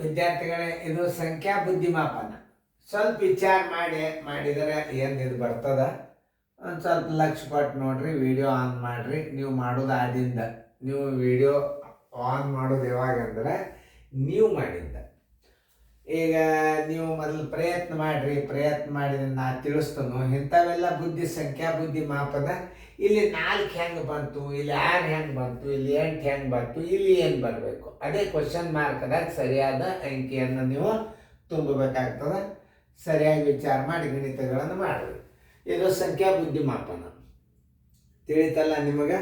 ವಿದ್ಯಾರ್ಥಿಗಳೇ, ಇದು ಸಂಖ್ಯಾ ಬುದ್ಧಿಮಾಪನ. ಸ್ವಲ್ಪ ವಿಚಾರ ಮಾಡಿದರೆ ಏನು ಇದು ಬರ್ತದ. ಒಂದು ಸ್ವಲ್ಪ ಲಕ್ಷ ಕೊಟ್ಟು ನೋಡ್ರಿ, ವಿಡಿಯೋ ಆನ್ ಮಾಡಿರಿ. ನೀವು ಮಾಡೋದು ಆದಿಂದ ನೀವು ವಿಡಿಯೋ ಆನ್ ಮಾಡೋದು ಯಾವಾಗಂದ್ರೆ ನೀವು ಮಾಡಿದ್ದ. ಈಗ ನೀವು ಮೊದಲು ಪ್ರಯತ್ನ ಮಾಡಿದ್ರೆ ನಾ ತಿಳಿಸ್ತನು ಇಂಥವೆಲ್ಲ ಸಂಖ್ಯಾ ಬುದ್ಧಿ ಮಾಪನ. ಇಲ್ಲಿ 4 ಹೆಂಗೆ ಬಂತು, ಇಲ್ಲಿ 6 ಹೆಂಗೆ ಬಂತು, ಇಲ್ಲಿ 8 ಹೆಂಗೆ ಬಂತು, ಇಲ್ಲಿ ಏನು ಬರಬೇಕು, ಅದೇ ಕ್ವಶನ್ ಮಾರ್ಕ್ದಾಗ ಸರಿಯಾದ ಅಂಕಿಯನ್ನು ನೀವು ತುಂಬಬೇಕಾಗ್ತದೆ. ಸರಿಯಾಗಿ ವಿಚಾರ ಮಾಡಿ ಗಣಿತಗಳನ್ನು ಮಾಡಿರಿ. ಇದು ಸಂಖ್ಯಾ ಬುದ್ಧಿ ಮಾಪನ. ತಿಳಿತಲ್ಲ ನಿಮಗೆ?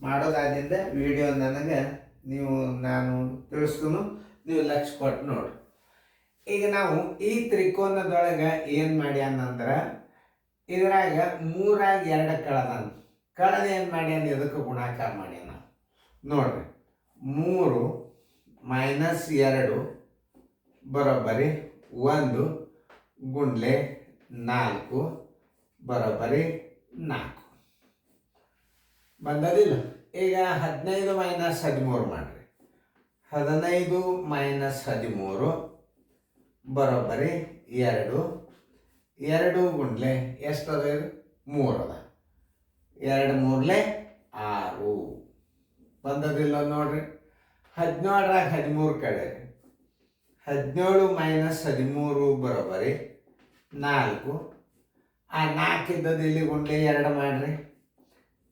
ಮಾಡೋದಾದಿಂದ ವಿಡಿಯೋ ನನಗೆ ನಾನು ತಿಳಿಸ್ತನು, ನೀವು ಲಕ್ಷ ಕೊಟ್ಟು ನೋಡ್ರಿ. ಈಗ ನಾವು ಈ ತ್ರಿಕೋನದೊಳಗೆ ಏನು ಮಾಡ್ಯಾನಂದ್ರೆ ಇದ್ರಾಗ 3 2 ಕಳೆದ ಏನು ಮಾಡ್ಯಾನ, ಇದಕ್ಕೆ ಗುಣಾಕಾರ ಮಾಡ್ಯಾನ ನೋಡ್ರಿ. 3 - 2 ಬರೋಬ್ಬರಿ 1 ಗುಂಡ್ಲೆ 4 ಬರೋಬ್ಬರಿ 4 ಬಂದದಿಲ್ಲ. ಈಗ 15 - 13 ಮಾಡ್ರಿ. 15 - 13 ಬರೋಬ್ಬರಿ 2. 2 ಗುಂಡ್ಲೆ ಎಷ್ಟದ? 3 ಅದ. 2 3 6 ಬಂದದಿಲ್ಲ ನೋಡ್ರಿ. 17 13 ಕಡೆ 17 - 13 ಬರೋಬ್ಬರಿ 4. ಆ 4 ಇದ್ದದ್ದು ಇಲ್ಲಿ ಗುಂಡ್ಲೆ 2 ಮಾಡ್ರಿ.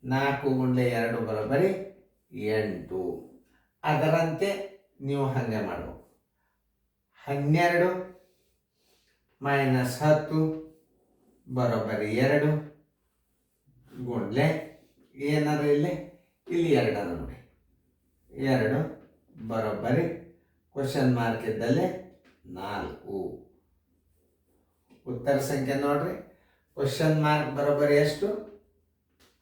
4 ಗುಂಡ್ಲೆ 2 ಬರೋಬ್ಬರಿ 8. ಅದರಂತೆ ನೀವು ಹಾಗೆ ಮಾಡಬೇಕು. 12 - 10 ಬರೋಬ್ಬರಿ 2 ಗುಂಡ್ಲೆ ಏನಾರ ಇಲ್ಲಿ 2 ಅದ ನೋಡಿ. 2 ಬರೋಬ್ಬರಿ ಕ್ವಶನ್ ಮಾರ್ಕ್ ಇದ್ದಲ್ಲಿ 4. ಉತ್ತರ ಸಂಖ್ಯೆ ನೋಡ್ರಿ. ಕ್ವಶನ್ ಮಾರ್ಕ್ ಬರೋಬ್ಬರಿ ಎಷ್ಟು?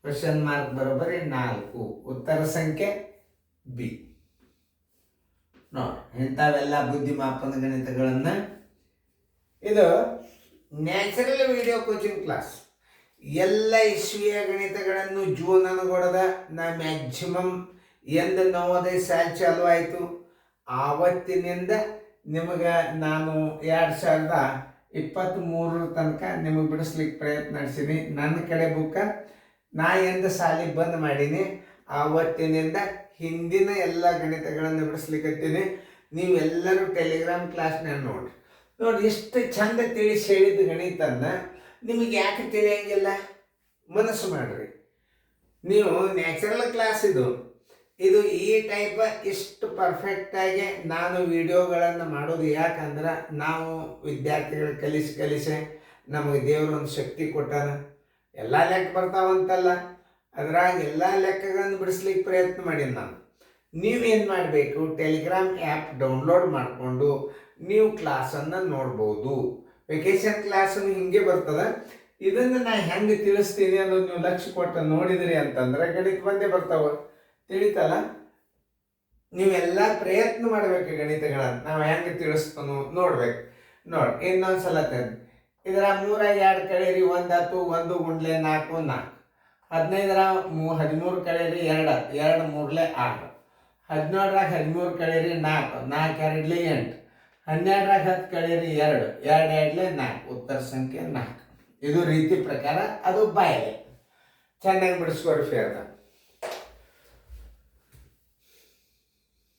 ಕ್ವಶನ್ ಮಾರ್ಕ್ ಬರೋಬ್ಬರಿ 4. ಉತ್ತರ ಸಂಖ್ಯೆ ಬಿ. ನೋಡಿ, ಇಂಥವೆಲ್ಲ ಬುದ್ಧಿಮಾಪನ ಗಣಿತಗಳನ್ನು. ಇದು ನ್ಯಾಚುರಲ್ ವಿಡಿಯೋ ಕೋಚಿಂಗ್ ಕ್ಲಾಸ್. ಎಲ್ಲ ಇಸ್ವಿಯ ಗಣಿತಗಳನ್ನು ಜೂನ್ ಅನುಗೊಡದ ನಾ ಮ್ಯಾಕ್ಸಿಮಮ್ ಎಂದು ನವೋದಯ ಸಾಲ್ ಚಾಲು ಆಯಿತು ಆವತ್ತಿನಿಂದ ನಿಮಗೆ ನಾನು 2023 ತನಕ ನಿಮಗೆ ಬಿಡಿಸ್ಲಿಕ್ಕೆ ಪ್ರಯತ್ನ ನಡೆಸೀನಿ. ನನ್ನ ಕಡೆ ಬುಕ್ಕ ನಾ ಎಂದು ಸಾಲಿಗೆ ಬಂದ್ ಮಾಡೀನಿ ಆವತ್ತಿನಿಂದ ಹಿಂದಿನ ಎಲ್ಲ ಗಣಿತಗಳನ್ನು ಬಿಡಿಸ್ಲಿಕ್ಕತ್ತೀನಿ. ನೀವೆಲ್ಲರೂ ಟೆಲಿಗ್ರಾಮ್ ಕ್ಲಾಸ್ನಾಗ ನೋಡ್ರಿ. ಇಷ್ಟು ಚಂದ ತಿಳಿಸಿ ಹೇಳಿದ ಗಣಿತನ್ನ ನಿಮಗೆ ಯಾಕೆ ತಿಳಿಯಂಗಿಲ್ಲ? ಮನಸ್ಸು ಮಾಡ್ರಿ. ನೀವು ನ್ಯಾಚುರಲ್ ಕ್ಲಾಸ್ ಇದು ಈ ಟೈಪ್ ಇಷ್ಟು ಪರ್ಫೆಕ್ಟಾಗಿ ನಾನು ವಿಡಿಯೋಗಳನ್ನು ಮಾಡೋದು ಯಾಕಂದ್ರೆ ನಾವು ವಿದ್ಯಾರ್ಥಿಗಳು ಕಲಿಸಿ ನಮಗೆ ದೇವರೊಂದು ಶಕ್ತಿ ಕೊಟ್ಟಾನ. ಎಲ್ಲ ಲೆಕ್ಕ ಬರ್ತಾವಂತಲ್ಲ, ಅದ್ರಾಗ ಎಲ್ಲ ಲೆಕ್ಕಗಳನ್ನು ಬಿಡಿಸ್ಲಿಕ್ಕೆ ಪ್ರಯತ್ನ ಮಾಡೀನಿ ನಾನು. ನೀವೇನು ಮಾಡಬೇಕು, ಟೆಲಿಗ್ರಾಮ್ ಆ್ಯಪ್ ಡೌನ್ಲೋಡ್ ಮಾಡಿಕೊಂಡು ನೀವು ಕ್ಲಾಸನ್ನು ನೋಡ್ಬೋದು. ವೆಕೇಶನ್ ಕ್ಲಾಸನ್ನು ಹಿಂಗೆ ಬರ್ತದೆ. ಇದನ್ನು ನಾನು ಹೆಂಗೆ ತಿಳಿಸ್ತೀನಿ ಅನ್ನೋದು ನೀವು ಲಕ್ಷ್ಯ ಕೊಟ್ಟು ನೋಡಿದ್ರಿ ಅಂತಂದ್ರೆ ಗಣಿತ ಬಂದೇ ಬರ್ತಾವೆ. ತಿಳಿತಲ್ಲ? ನೀವೆಲ್ಲ ಪ್ರಯತ್ನ ಮಾಡಬೇಕು ಗಣಿತಗಳನ್ನು. ನಾವು ಹೆಂಗೆ ತಿಳಿಸ್ತಾನೋ ನೋಡ್ಬೇಕು. ನೋಡಿ, ಇನ್ನೊಂದು ಸಲ ಇದರ 3 2 ಕಳೀರಿ 1 ಆಯ್ತು. 1 ಗುಂಡ್ಲೆ 4 4. 15 13 ಕಳೀರಿ 2 2 3 6. 17 13 ಕಳೀರಿ 4 4 2 8. 12 10 ಕಳೀರಿ 2 2 2 4. ಉತ್ತರ ಸಂಖ್ಯೆ 4. ಇದು ರೀತಿ ಪ್ರಕಾರ ಅದು ಬಾಯಿಲೆ ಚೆನ್ನಾಗಿ ಬಿಡಿಸ್ಕೊಡ್ರಿ ಫೇರ್ದ.